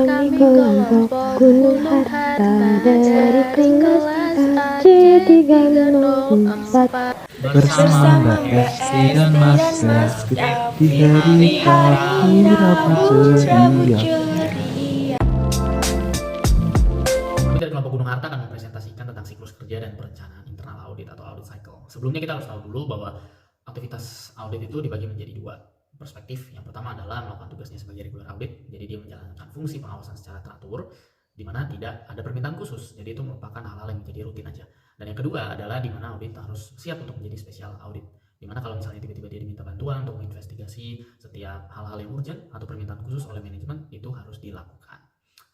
Kami kelompok gunung harta dari kelas C304 bersama Mbak Esti dan Mas Zafir di hari Rabu ceria. Kami dari kelompok Gunung Harta akan mempresentasikan tentang siklus kerja dan perencanaan internal audit atau audit cycle. Sebelumnya kita harus tahu dulu bahwa aktivitas audit itu dibagi menjadi dua perspektif. Yang pertama adalah melakukan tugasnya sebagai regular audit, jadi dia menjalankan fungsi pengawasan secara teratur, di mana tidak ada permintaan khusus, jadi itu merupakan hal-hal yang menjadi rutin aja. Dan yang kedua adalah di mana audit harus siap untuk menjadi spesial audit, di mana kalau misalnya tiba-tiba dia diminta bantuan untuk menginvestigasi setiap hal-hal yang urgent atau permintaan khusus oleh manajemen, itu harus dilakukan.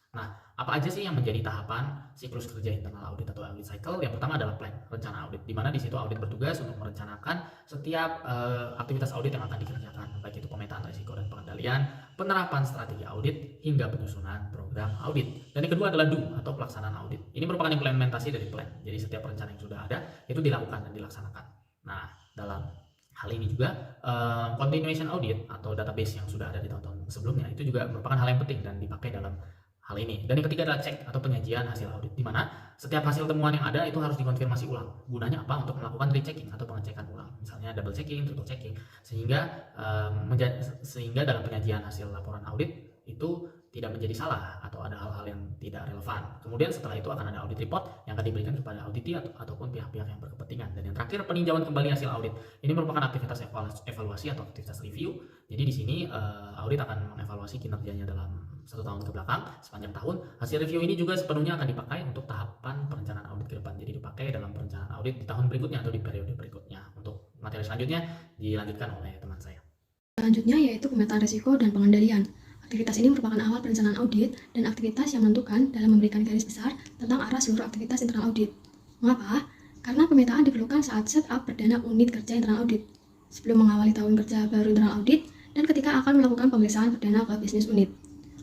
Nah, apa aja sih yang menjadi tahapan siklus kerja internal audit atau audit cycle? Yang pertama adalah plan, rencana audit, di mana di situ audit bertugas untuk merencanakan setiap aktivitas audit yang akan dikerjakan, baik itu pemetaan risiko dan pengendalian, penerapan strategi audit, hingga penyusunan program audit. Dan yang kedua adalah do atau pelaksanaan audit. Ini merupakan implementasi dari plan. Jadi setiap rencana yang sudah ada itu dilakukan dan dilaksanakan. Nah, dalam hal ini juga continuation audit atau database yang sudah ada di tahun-tahun sebelumnya itu juga merupakan hal yang penting dan dipakai dalam hal ini. Dan yang ketiga adalah cek atau penyajian hasil audit, di mana setiap hasil temuan yang ada itu harus dikonfirmasi ulang. Gunanya apa? Untuk melakukan rechecking atau pengecekan ulang, misalnya double checking, triple checking, sehingga dalam penyajian hasil laporan audit itu tidak menjadi salah atau ada hal-hal yang tidak relevan. Kemudian setelah itu akan ada audit report yang akan diberikan kepada auditi ataupun pihak-pihak yang berkepentingan. Dan yang terakhir, peninjauan kembali hasil audit. Ini merupakan aktivitas evaluasi atau aktivitas review. Jadi di sini audit akan mengevaluasi kinerjanya dalam 1 tahun ke belakang, sepanjang tahun. Hasil review ini juga sepenuhnya akan dipakai untuk tahapan perencanaan audit ke depan. Jadi dipakai dalam perencanaan audit di tahun berikutnya atau di periode berikutnya. Untuk materi selanjutnya dilanjutkan oleh teman saya. Selanjutnya yaitu pemetaan risiko dan pengendalian. Aktivitas ini merupakan awal perencanaan audit dan aktivitas yang menentukan dalam memberikan garis besar tentang arah seluruh aktivitas internal audit. Mengapa? Karena pemetaan diperlukan saat setup perdana unit kerja internal audit, sebelum mengawali tahun kerja baru internal audit, dan ketika akan melakukan pemeriksaan perdana ke bisnis unit.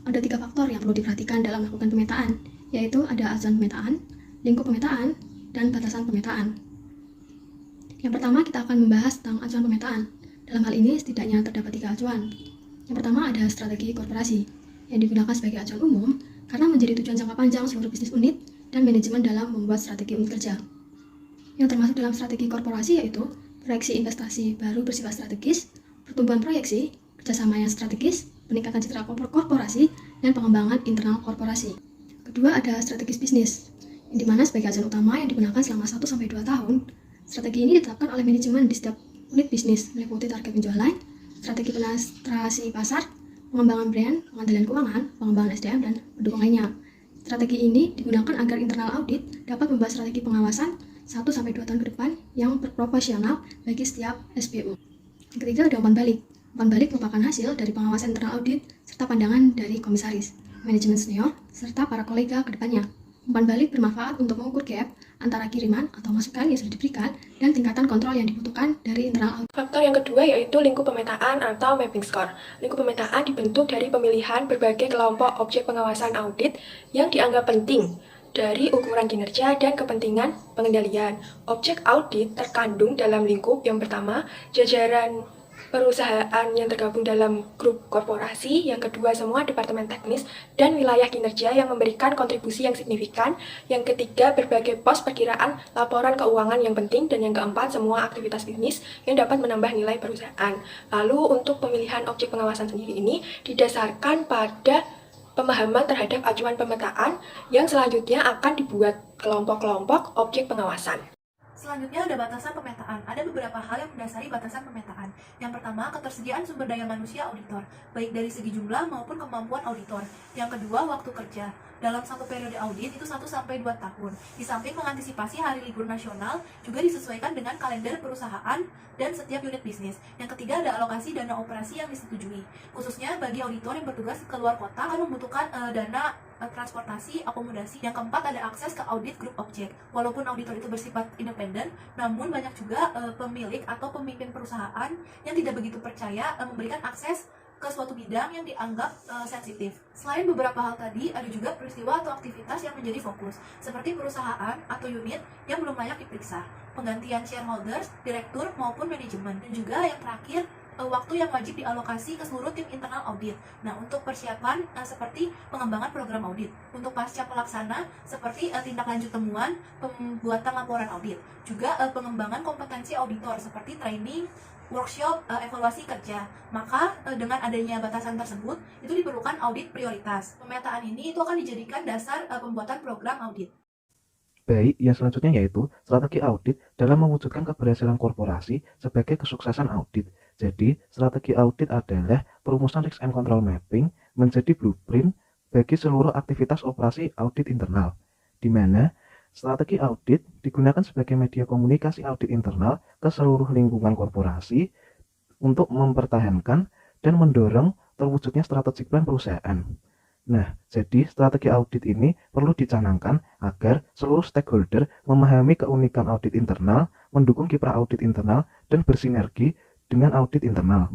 Ada 3 faktor yang perlu diperhatikan dalam melakukan pemetaan, yaitu ada acuan pemetaan, lingkup pemetaan, dan batasan pemetaan. Yang pertama, kita akan membahas tentang acuan pemetaan. Dalam hal ini, setidaknya terdapat 3 acuan. Yang pertama ada strategi korporasi, yang digunakan sebagai acuan umum karena menjadi tujuan jangka panjang seluruh bisnis unit dan manajemen dalam membuat strategi unit kerja. Yang termasuk dalam strategi korporasi yaitu proyeksi investasi baru bersifat strategis, pertumbuhan proyeksi, kerjasama yang strategis, peningkatan citra korporasi, dan pengembangan internal korporasi. Kedua ada strategis bisnis, yang dimana sebagai acuan utama yang digunakan selama 1-2 tahun. Strategi ini ditetapkan oleh manajemen di setiap unit bisnis, meliputi target penjualan, strategi penetrasi pasar, pengembangan brand, pengendalian keuangan, pengembangan SDM, dan pendukung lainnya. Strategi ini digunakan agar internal audit dapat membuat strategi pengawasan 1-2 tahun ke depan yang berproporsional bagi setiap SBU. Yang ketiga ada umpan balik. Umpan balik merupakan hasil dari pengawasan internal audit serta pandangan dari komisaris, manajemen senior, serta para kolega ke depannya. Umpan balik bermanfaat untuk mengukur gap antara kiriman atau masukan yang sudah diberikan dan tingkatan kontrol yang dibutuhkan dari internal audit. Faktor yang kedua yaitu lingkup pemetaan atau mapping score. Lingkup pemetaan dibentuk dari pemilihan berbagai kelompok objek pengawasan audit yang dianggap penting dari ukuran kinerja dan kepentingan pengendalian. Objek audit terkandung dalam lingkup yang pertama, jajaran perusahaan yang tergabung dalam grup korporasi, yang kedua semua departemen teknis dan wilayah kinerja yang memberikan kontribusi yang signifikan, yang ketiga berbagai pos perkiraan laporan keuangan yang penting, dan yang keempat semua aktivitas bisnis yang dapat menambah nilai perusahaan. Lalu untuk pemilihan objek pengawasan sendiri ini didasarkan pada pemahaman terhadap acuan pemetaan yang selanjutnya akan dibuat kelompok-kelompok objek pengawasan. Selanjutnya ada batasan pemetaan. Ada beberapa hal yang mendasari batasan pemetaan. Yang pertama, ketersediaan sumber daya manusia auditor, baik dari segi jumlah maupun kemampuan auditor. Yang kedua, waktu kerja. Dalam satu periode audit itu 1-2 tahun. Di samping mengantisipasi hari libur nasional, juga disesuaikan dengan kalender perusahaan dan setiap unit bisnis. Yang ketiga ada alokasi dana operasi yang disetujui. Khususnya bagi auditor yang bertugas keluar kota akan membutuhkan dana transportasi, akomodasi. Yang keempat ada akses ke audit grup objek. Walaupun auditor itu bersifat independen, namun banyak juga pemilik atau pemimpin perusahaan yang tidak begitu percaya memberikan akses ke suatu bidang yang dianggap sensitif. Selain beberapa hal tadi, ada juga peristiwa atau aktivitas yang menjadi fokus, seperti perusahaan atau unit yang belum layak diperiksa, penggantian shareholders, direktur maupun manajemen, dan juga yang terakhir waktu yang wajib dialokasi ke seluruh tim internal audit. Nah, untuk persiapan seperti pengembangan program audit. Untuk pasca pelaksana seperti tindak lanjut temuan, pembuatan laporan audit. Juga pengembangan kompetensi auditor seperti training, workshop, evaluasi kerja. Maka dengan adanya batasan tersebut, itu diperlukan audit prioritas. Pemetaan ini itu akan dijadikan dasar pembuatan program audit. Baik, yang selanjutnya yaitu strategi audit dalam mewujudkan keberhasilan korporasi sebagai kesuksesan audit. Jadi, strategi audit adalah perumusan risk and control mapping menjadi blueprint bagi seluruh aktivitas operasi audit internal, di mana strategi audit digunakan sebagai media komunikasi audit internal ke seluruh lingkungan korporasi untuk mempertahankan dan mendorong terwujudnya strategi plan perusahaan. Nah, jadi strategi audit ini perlu dicanangkan agar seluruh stakeholder memahami keunikan audit internal, mendukung kiprah audit internal, dan bersinergi dengan audit internal.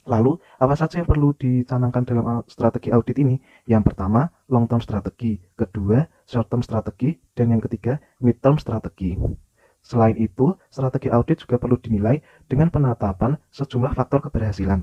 Lalu, apa saja yang perlu dicanangkan dalam strategi audit ini? Yang pertama, long term strategi, kedua, short term strategi, dan yang ketiga, mid term strategi. Selain itu, strategi audit juga perlu dinilai dengan penetapan sejumlah faktor keberhasilan.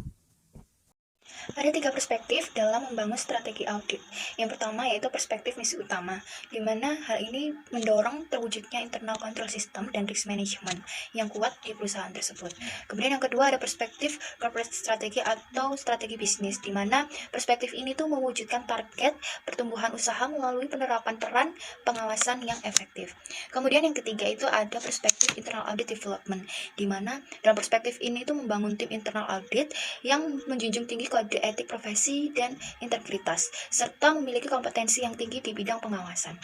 Ada 3 perspektif dalam membangun strategi audit. Yang pertama yaitu perspektif misi utama, di mana hal ini mendorong terwujudnya internal control system dan risk management yang kuat di perusahaan tersebut. Kemudian yang kedua ada perspektif corporate strategi atau strategi bisnis, di mana perspektif ini tuh mewujudkan target pertumbuhan usaha melalui penerapan peran pengawasan yang efektif. Kemudian yang ketiga itu ada perspektif internal audit development, di mana dalam perspektif ini tuh membangun tim internal audit yang menjunjung tinggi kode etik profesi dan integritas, serta memiliki kompetensi yang tinggi di bidang pengawasan.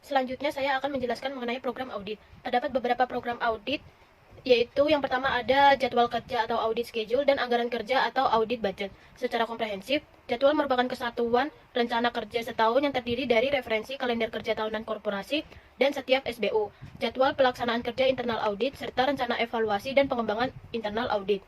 Selanjutnya saya akan menjelaskan mengenai program audit. Terdapat beberapa program audit, yaitu yang pertama ada jadwal kerja atau audit schedule dan anggaran kerja atau audit budget. Secara komprehensif, jadwal merupakan kesatuan rencana kerja setahun yang terdiri dari referensi kalender kerja tahunan korporasi dan setiap SBU, jadwal pelaksanaan kerja internal audit, serta rencana evaluasi dan pengembangan internal audit.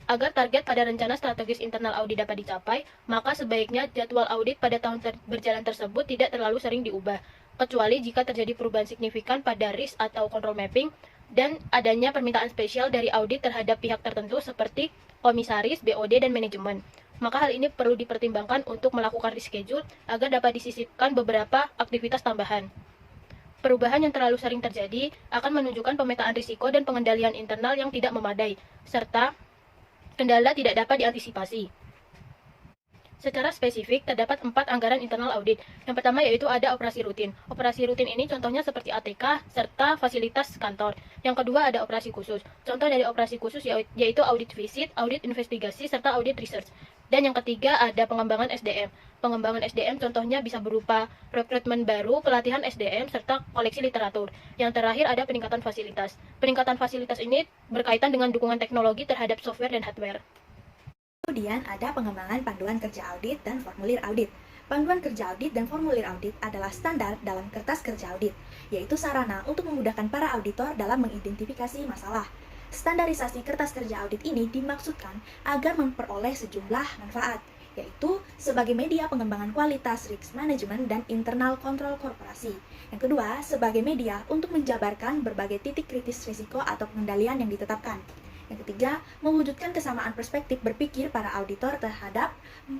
Agar target pada rencana strategis internal audit dapat dicapai, maka sebaiknya jadwal audit pada tahun berjalan tersebut tidak terlalu sering diubah, kecuali jika terjadi perubahan signifikan pada risk atau control mapping dan adanya permintaan spesial dari audit terhadap pihak tertentu seperti komisaris, BOD, dan manajemen. Maka hal ini perlu dipertimbangkan untuk melakukan reschedule agar dapat disisipkan beberapa aktivitas tambahan. Perubahan yang terlalu sering terjadi akan menunjukkan pemetaan risiko dan pengendalian internal yang tidak memadai, serta kendala tidak dapat diantisipasi. Secara spesifik, terdapat 4 anggaran internal audit. Yang pertama yaitu ada operasi rutin. Operasi rutin ini contohnya seperti ATK serta fasilitas kantor. Yang kedua ada operasi khusus. Contoh dari operasi khusus yaitu audit visit, audit investigasi, serta audit research. Dan yang ketiga ada pengembangan SDM. Pengembangan SDM contohnya bisa berupa rekrutmen baru, pelatihan SDM, serta koleksi literatur. Yang terakhir ada peningkatan fasilitas. Peningkatan fasilitas ini berkaitan dengan dukungan teknologi terhadap software dan hardware. Kemudian ada pengembangan panduan kerja audit dan formulir audit. Panduan kerja audit dan formulir audit adalah standar dalam kertas kerja audit, yaitu sarana untuk memudahkan para auditor dalam mengidentifikasi masalah. Standarisasi kertas kerja audit ini dimaksudkan agar memperoleh sejumlah manfaat, yaitu sebagai media pengembangan kualitas risk management dan internal kontrol korporasi. Yang kedua, sebagai media untuk menjabarkan berbagai titik kritis risiko atau pengendalian yang ditetapkan. Yang ketiga, mewujudkan kesamaan perspektif berpikir para auditor terhadap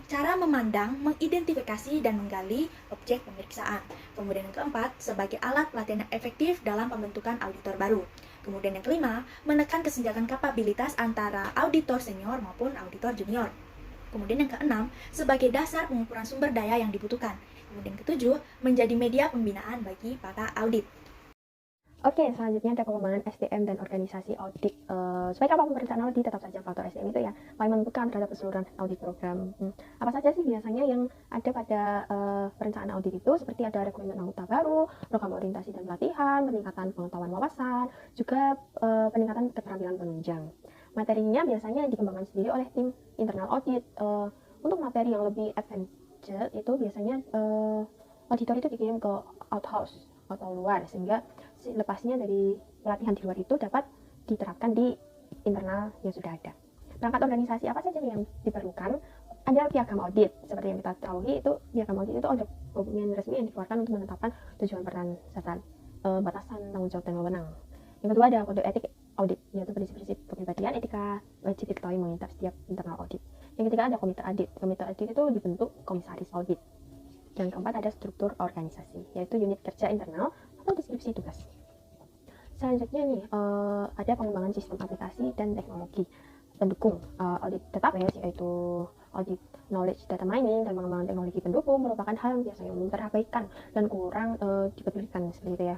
cara memandang, mengidentifikasi, dan menggali objek pemeriksaan. Kemudian yang keempat, sebagai alat pelatihan yang efektif dalam pembentukan auditor baru. Kemudian yang kelima, menekan kesenjangan kapabilitas antara auditor senior maupun auditor junior. Kemudian yang keenam, sebagai dasar pengukuran sumber daya yang dibutuhkan. Kemudian ketujuh, menjadi media pembinaan bagi para audit. Oke, selanjutnya ada pengembangan SDM dan organisasi audit. Sebaik apapun perencanaan audit, tetap saja faktor SDM itu ya paling menentukan terhadap keseluruhan audit program. Apa saja sih biasanya yang ada pada perencanaan audit itu? Seperti ada rekrutmen anggota baru, program orientasi dan pelatihan, peningkatan pengetahuan wawasan, juga peningkatan keterampilan penunjang. Materinya biasanya dikembangkan sendiri oleh tim internal audit. Untuk materi yang lebih advanced itu biasanya auditor itu dikirim ke outhouse atau luar, sehingga lepasnya dari pelatihan di luar itu dapat diterapkan di internal yang sudah ada. Perangkat organisasi apa saja yang diperlukan? Ada piagam audit, seperti yang kita ketahui itu piagam audit itu ada dokumen resmi yang dikeluarkan untuk menetapkan tujuan peran serta batasan tanggung jawab dan wewenang. Yang kedua ada kode etik audit, yaitu prinsip-prinsip kepribadian, etika wajib diketahui monitor setiap internal audit. Yang ketiga ada komite audit. Komite audit itu dibentuk komisaris audit. Yang keempat ada struktur organisasi, yaitu unit kerja internal atau deskripsi tugas. Selanjutnya nih, ada pengembangan sistem aplikasi dan teknologi pendukung audit database, yaitu audit knowledge data mining dan pengembangan teknologi pendukung merupakan hal yang biasanya umum terabaikan dan kurang dipedulikan seperti itu ya.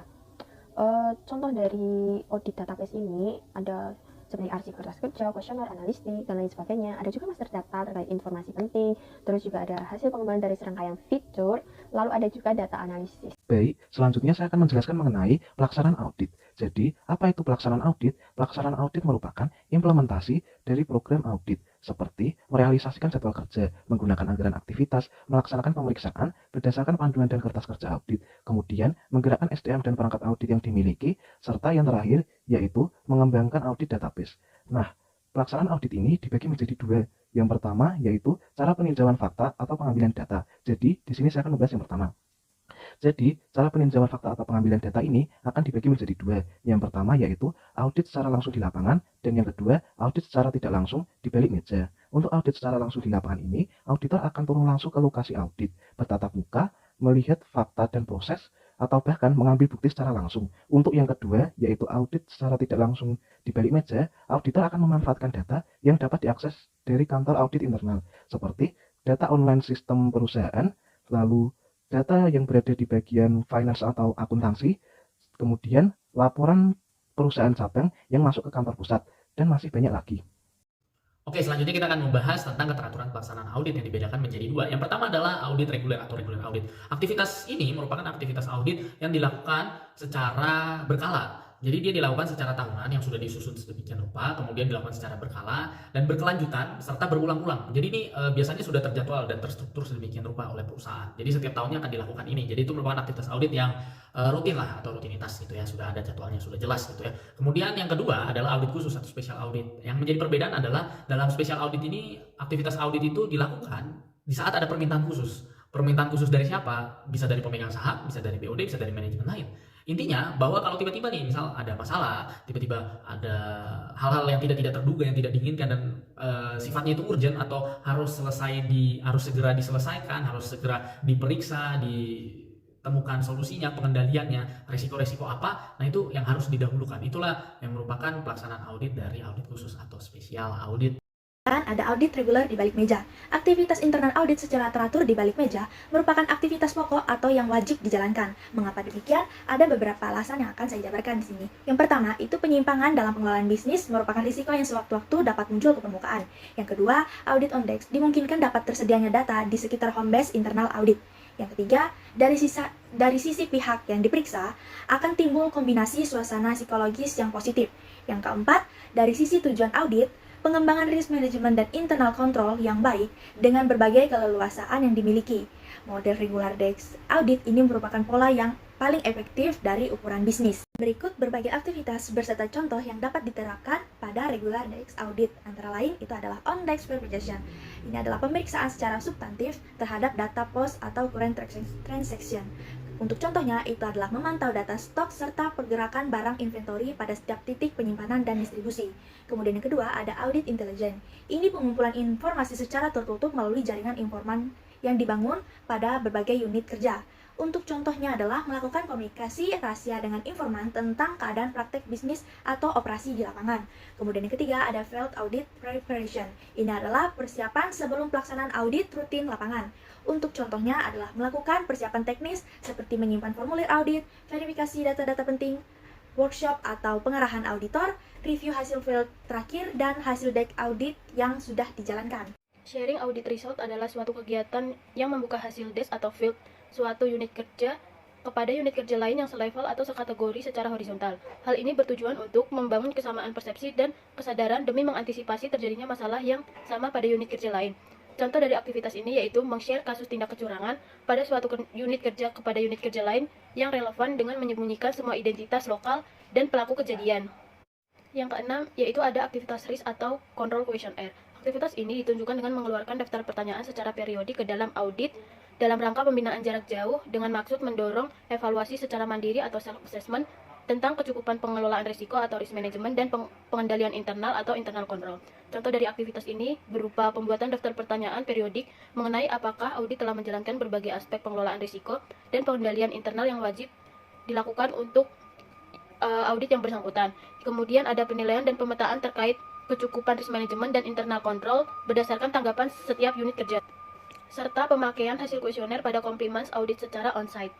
Contoh dari audit database ini ada seperti arsip kertas kerja, kuesioner, analistik, dan lain sebagainya. Ada juga master data terkait informasi penting, terus juga ada hasil pengembangan dari serangkaian fitur, lalu ada juga data analisis. Baik, selanjutnya saya akan menjelaskan mengenai pelaksanaan audit. Jadi, apa itu pelaksanaan audit? Pelaksanaan audit merupakan implementasi dari program audit, seperti merealisasikan jadwal kerja, menggunakan anggaran aktivitas, melaksanakan pemeriksaan berdasarkan panduan dan kertas kerja audit, kemudian menggerakkan SDM dan perangkat audit yang dimiliki, serta yang terakhir yaitu mengembangkan audit database. Nah, pelaksanaan audit ini dibagi menjadi dua. Yang pertama yaitu cara peninjauan fakta atau pengambilan data. Jadi, di sini saya akan membahas yang pertama. Jadi, cara peninjauan fakta atau pengambilan data ini akan dibagi menjadi dua. Yang pertama yaitu audit secara langsung di lapangan, dan yang kedua, audit secara tidak langsung di balik meja. Untuk audit secara langsung di lapangan ini, auditor akan turun langsung ke lokasi audit, bertatap muka, melihat fakta dan proses, atau bahkan mengambil bukti secara langsung. Untuk yang kedua, yaitu audit secara tidak langsung di balik meja, auditor akan memanfaatkan data yang dapat diakses dari kantor audit internal, seperti data online sistem perusahaan, lalu data yang berada di bagian finance atau akuntansi, kemudian laporan perusahaan cabang yang masuk ke kantor pusat, dan masih banyak lagi. Oke, selanjutnya kita akan membahas tentang keteraturan pelaksanaan audit yang dibedakan menjadi dua. Yang pertama adalah audit reguler atau regular audit. Aktivitas ini merupakan aktivitas audit yang dilakukan secara berkala. Jadi dia dilakukan secara tahunan yang sudah disusun sedemikian rupa, kemudian dilakukan secara berkala dan berkelanjutan serta berulang-ulang. Jadi ini biasanya sudah terjadwal dan terstruktur sedemikian rupa oleh perusahaan. Jadi setiap tahunnya akan dilakukan ini. Jadi itu merupakan aktivitas audit yang rutin lah atau rutinitas gitu ya, sudah ada jadwalnya, sudah jelas gitu ya. Kemudian yang kedua adalah audit khusus atau special audit. Yang menjadi perbedaan adalah dalam special audit ini aktivitas audit itu dilakukan di saat ada permintaan khusus. Permintaan khusus dari siapa? Bisa dari pemegang saham, bisa dari BOD, bisa dari manajemen lain. Intinya bahwa kalau tiba-tiba nih misal ada masalah, tiba-tiba ada hal-hal yang tidak terduga, yang tidak diinginkan dan sifatnya itu urgent atau harus segera diselesaikan, harus segera diperiksa, ditemukan solusinya, pengendaliannya, resiko-resiko apa, nah itu yang harus didahulukan. Itulah yang merupakan pelaksanaan audit dari audit khusus atau spesial audit. Ada audit reguler di balik meja. Aktivitas internal audit secara teratur di balik meja merupakan aktivitas pokok atau yang wajib dijalankan. Mengapa demikian? Ada beberapa alasan yang akan saya jabarkan di sini. Yang pertama, itu penyimpangan dalam pengelolaan bisnis merupakan risiko yang sewaktu-waktu dapat muncul ke permukaan. Yang kedua, audit on desk dimungkinkan dapat tersedianya data di sekitar home base internal audit. Yang ketiga, dari sisi pihak yang diperiksa akan timbul kombinasi suasana psikologis yang positif. Yang keempat, dari sisi tujuan audit, pengembangan risk management dan internal control yang baik dengan berbagai keleluasaan yang dimiliki. Model regular desk audit ini merupakan pola yang paling efektif dari ukuran bisnis. Berikut berbagai aktivitas berserta contoh yang dapat diterapkan pada regular desk audit. Antara lain itu adalah on desk verification. Ini adalah pemeriksaan secara substantif terhadap data post atau current transaction. Untuk contohnya, itu adalah memantau data stok serta pergerakan barang inventory pada setiap titik penyimpanan dan distribusi. Kemudian yang kedua, ada audit intelijen. Ini pengumpulan informasi secara tertutup melalui jaringan informan yang dibangun pada berbagai unit kerja. Untuk contohnya adalah melakukan komunikasi rahasia dengan informan tentang keadaan praktek bisnis atau operasi di lapangan. Kemudian yang ketiga, ada field audit preparation. Ini adalah persiapan sebelum pelaksanaan audit rutin lapangan. Untuk contohnya adalah melakukan persiapan teknis seperti menyimpan formulir audit, verifikasi data-data penting, workshop atau pengarahan auditor, review hasil field terakhir, dan hasil deck audit yang sudah dijalankan. Sharing audit result adalah suatu kegiatan yang membuka hasil desk atau field suatu unit kerja kepada unit kerja lain yang selevel atau sekategori secara horizontal. Hal ini bertujuan untuk membangun kesamaan persepsi dan kesadaran demi mengantisipasi terjadinya masalah yang sama pada unit kerja lain. Contoh dari aktivitas ini yaitu meng-share kasus tindak kecurangan pada suatu unit kerja kepada unit kerja lain yang relevan dengan menyembunyikan semua identitas lokal dan pelaku kejadian. Yang keenam yaitu ada aktivitas risk atau control questionnaire. Aktivitas ini ditunjukkan dengan mengeluarkan daftar pertanyaan secara periodik ke dalam audit dalam rangka pembinaan jarak jauh dengan maksud mendorong evaluasi secara mandiri atau self-assessment tentang kecukupan pengelolaan risiko atau risk management dan pengendalian internal atau internal control. Contoh dari aktivitas ini berupa pembuatan daftar pertanyaan periodik mengenai apakah audit telah menjalankan berbagai aspek pengelolaan risiko dan pengendalian internal yang wajib dilakukan untuk audit yang bersangkutan. Kemudian ada penilaian dan pemetaan terkait kecukupan risk management dan internal control berdasarkan tanggapan setiap unit kerja, serta pemakaian hasil kuesioner pada compliance audit secara on-site.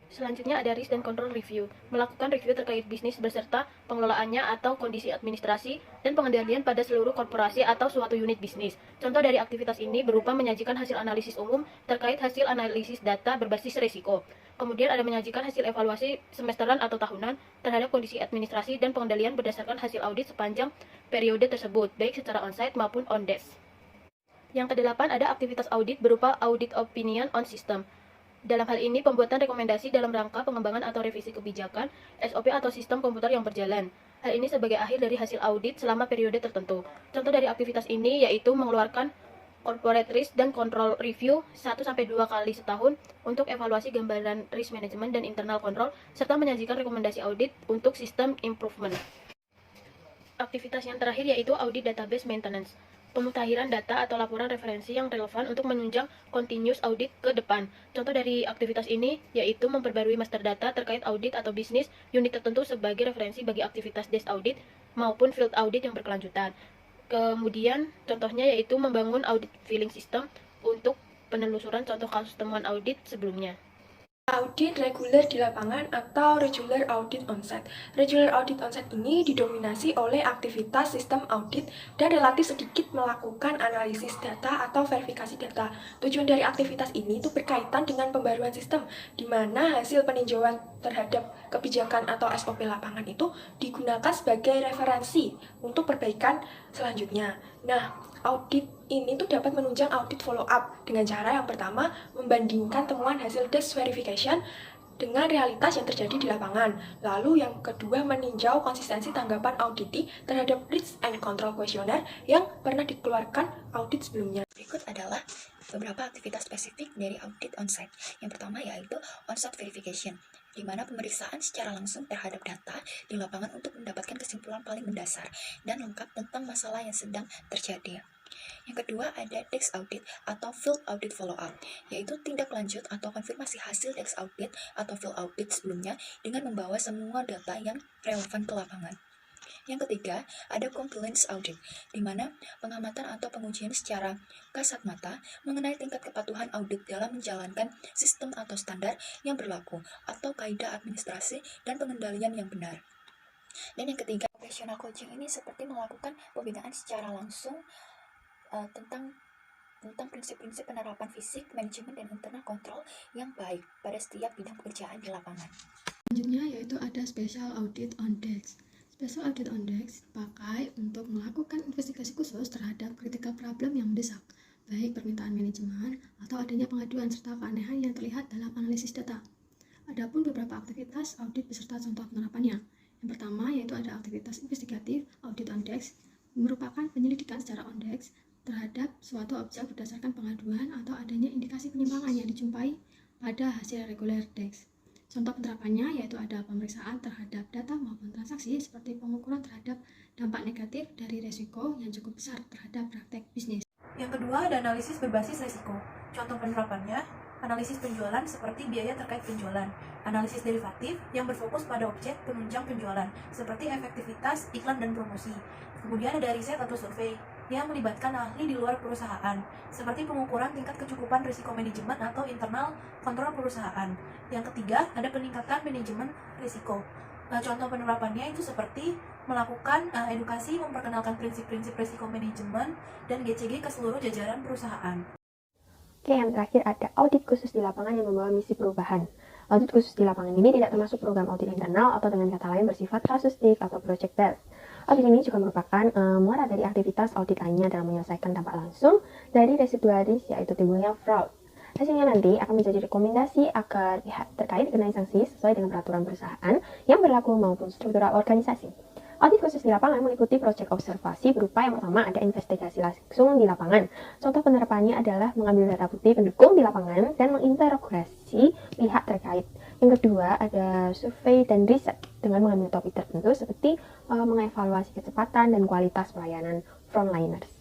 Selanjutnya ada risk dan control review, melakukan review terkait bisnis beserta pengelolaannya atau kondisi administrasi dan pengendalian pada seluruh korporasi atau suatu unit bisnis. Contoh dari aktivitas ini berupa menyajikan hasil analisis umum terkait hasil analisis data berbasis risiko. Kemudian ada menyajikan hasil evaluasi semesteran atau tahunan terhadap kondisi administrasi dan pengendalian berdasarkan hasil audit sepanjang periode tersebut, baik secara on-site maupun on-desk. Yang kedelapan ada aktivitas audit berupa audit opinion on system. Dalam hal ini, pembuatan rekomendasi dalam rangka pengembangan atau revisi kebijakan, SOP atau sistem komputer yang berjalan. Hal ini sebagai akhir dari hasil audit selama periode tertentu. Contoh dari aktivitas ini yaitu mengeluarkan corporate risk dan control review 1-2 kali setahun untuk evaluasi gambaran risk management dan internal control, serta menyajikan rekomendasi audit untuk sistem improvement. Aktivitas yang terakhir yaitu audit database maintenance. Pemutahiran data atau laporan referensi yang relevan untuk menunjang continuous audit ke depan. Contoh dari aktivitas ini yaitu memperbarui master data terkait audit atau bisnis unit tertentu sebagai referensi bagi aktivitas desk audit maupun field audit yang berkelanjutan. Kemudian contohnya yaitu membangun audit filing system untuk penelusuran contoh kasus temuan audit sebelumnya. Audit reguler di lapangan atau regular audit onsite. Regular audit onsite ini didominasi oleh aktivitas sistem audit dan relatif sedikit melakukan analisis data atau verifikasi data. Tujuan dari aktivitas ini itu berkaitan dengan pembaruan sistem, di mana hasil peninjauan terhadap kebijakan atau SOP lapangan itu digunakan sebagai referensi untuk perbaikan selanjutnya. Nah, audit ini tuh dapat menunjang audit follow up dengan cara yang pertama membandingkan temuan hasil desk verification dengan realitas yang terjadi di lapangan. Lalu yang kedua meninjau konsistensi tanggapan auditi terhadap risk and control questionnaire yang pernah dikeluarkan audit sebelumnya. Berikut adalah beberapa aktivitas spesifik dari audit onsite. Yang pertama yaitu onsite verification, di mana pemeriksaan secara langsung terhadap data di lapangan untuk mendapatkan kesimpulan paling mendasar dan lengkap tentang masalah yang sedang terjadi. Yang kedua ada desk audit atau field audit follow up, yaitu tindak lanjut atau konfirmasi hasil desk audit atau field audit sebelumnya dengan membawa semua data yang relevan ke lapangan. Yang ketiga, ada compliance audit, di mana pengamatan atau pengujian secara kasat mata mengenai tingkat kepatuhan audit dalam menjalankan sistem atau standar yang berlaku, atau kaidah administrasi dan pengendalian yang benar. Dan yang ketiga, operational coaching ini seperti melakukan pembinaan secara langsung tentang prinsip-prinsip penerapan fisik, manajemen, dan internal control yang baik pada setiap bidang pekerjaan di lapangan. Selanjutnya yaitu ada special audit on desk. Special audit on desk dipakai untuk melakukan investigasi khusus terhadap critical problem yang mendesak, baik permintaan manajemen atau adanya pengaduan serta keanehan yang terlihat dalam analisis data. Adapun beberapa aktivitas audit beserta contoh penerapannya. Yang pertama yaitu ada aktivitas investigatif audit on desk, merupakan penyelidikan secara on desk terhadap suatu objek berdasarkan pengaduan atau adanya indikasi penyimpangan yang dijumpai pada hasil reguler desk. Contoh penerapannya yaitu ada pemeriksaan terhadap data maupun transaksi seperti pengukuran terhadap dampak negatif dari resiko yang cukup besar terhadap praktek bisnis. Yang kedua ada analisis berbasis risiko. Contoh penerapannya, analisis penjualan seperti biaya terkait penjualan, analisis derivatif yang berfokus pada objek penunjang penjualan seperti efektivitas iklan dan promosi. Kemudian ada riset atau survei yang melibatkan ahli di luar perusahaan, seperti pengukuran tingkat kecukupan risiko manajemen atau internal kontrol perusahaan. Yang ketiga, ada peningkatan manajemen risiko. Contoh penerapannya itu seperti melakukan edukasi, memperkenalkan prinsip-prinsip risiko manajemen dan GCG ke seluruh jajaran perusahaan. Oke, yang terakhir ada audit khusus di lapangan yang membawa misi perubahan. Audit khusus di lapangan ini tidak termasuk program audit internal atau dengan kata lain bersifat kasustik atau project based. Audit ini juga merupakan muara dari aktivitas audit lainnya dalam menyelesaikan dampak langsung dari residual risk, yaitu timbulnya fraud. Hasilnya nanti akan menjadi rekomendasi agar pihak terkait dikenai sanksi sesuai dengan peraturan perusahaan yang berlaku maupun struktural organisasi. Audit khusus di lapangan meliputi proyek observasi berupa yang pertama ada investigasi langsung di lapangan. Contoh penerapannya adalah mengambil data bukti pendukung di lapangan dan menginterogasi pihak terkait. Yang kedua ada survei dan riset dengan mengambil topik tertentu seperti mengevaluasi kecepatan dan kualitas pelayanan frontliners.